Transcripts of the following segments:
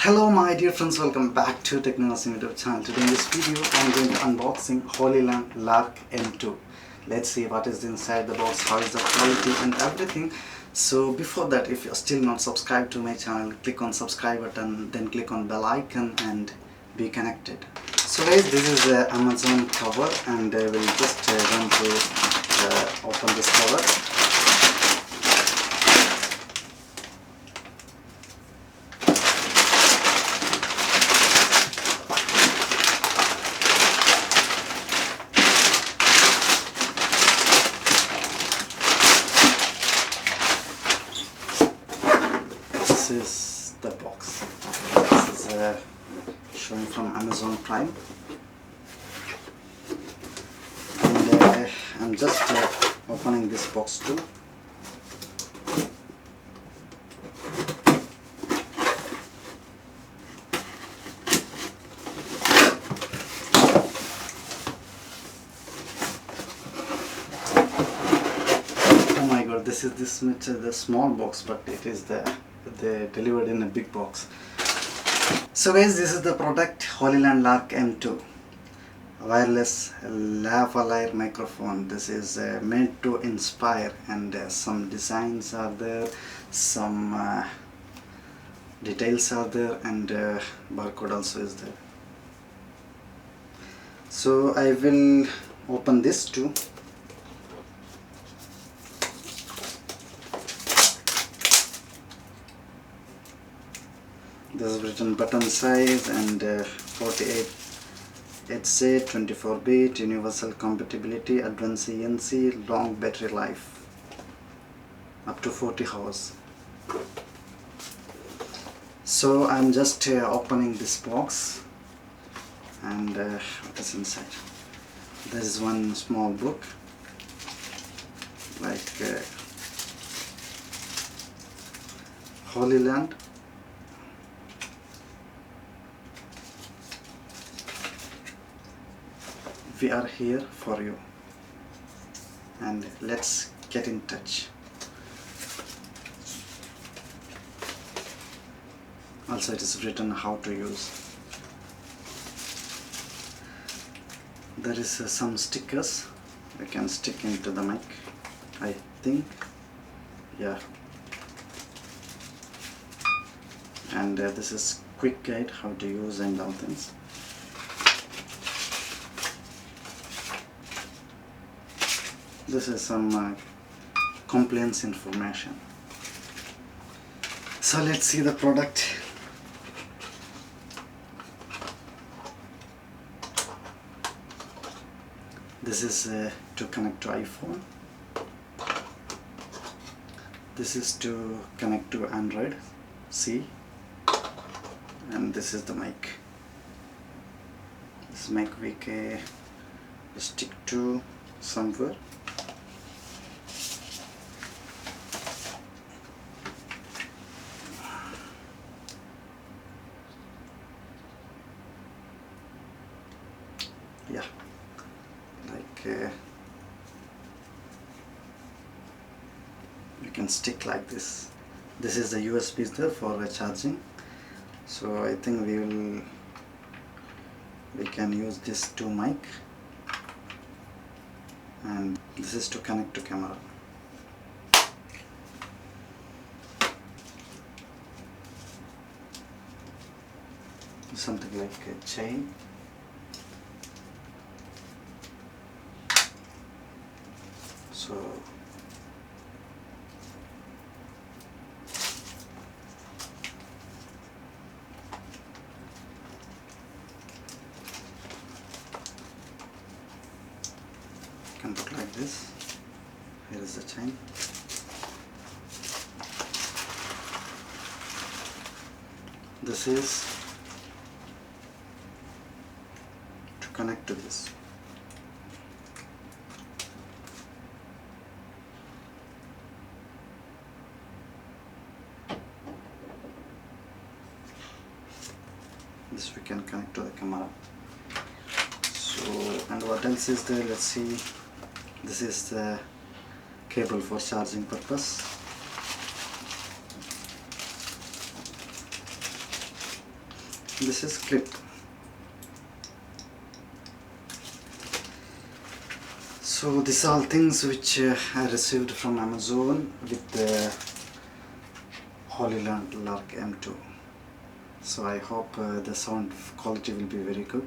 Hello my dear friends, welcome back to Technology YouTube channel. Today in this video I am going to unboxing Hollyland Lark M2. Let's see what is inside the box, how is the quality and everything. So before that, if you are still not subscribed to my channel, click on subscribe button, then click on bell icon and be connected. So guys, this is the Amazon cover and I will just going to open this cover. This is the box. This is showing from Amazon Prime, and I'm just opening this box too. Oh my god, this is this much the small box, but it is they delivered in a big box. So guys, this is the product Hollyland Lark M2 wireless lavalier microphone. This is made to inspire, and some designs are there, some details are there, and barcode also is there. So I will open this too. This is written button size and 48 HA, 24-bit, universal compatibility, advanced CNC, long battery life, up to 40 hours. So I'm just opening this box, and what is inside? There is one small book, like Hollyland. We are here for you, and let's get in touch. Also it is written how to use. There is some stickers we can stick into the mic, I think. Yeah. And this is quick guide how to use and all things. This is some complaints information. So let's see the product. This is to connect to iPhone. This is to connect to Android C, and this is the mic. This mic we can stick to somewhere. Yeah, like you can stick like this. This is the USB there for charging. So I think we can use this to mic, and this is to connect to camera. Something like a chain. So you can put like this. Here is the chain. This is to connect to this. This we can connect to the camera. So, and what else is there? Let's see. This is the cable for charging purpose. this is clip. So these are all things which I received from Amazon with the Hollyland Lark M2. So I hope the sound quality will be very good.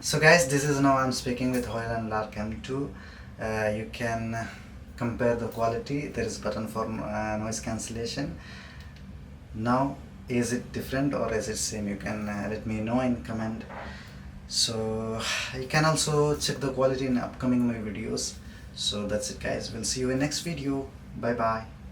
So guys, this is now I'm speaking with Hollyland Lark M2. You can compare the quality. There is button for noise cancellation. Now is it different or is it same? You can let me know in comment. So you can also check the quality in upcoming my videos. So that's it guys, we'll see you in next video. Bye bye.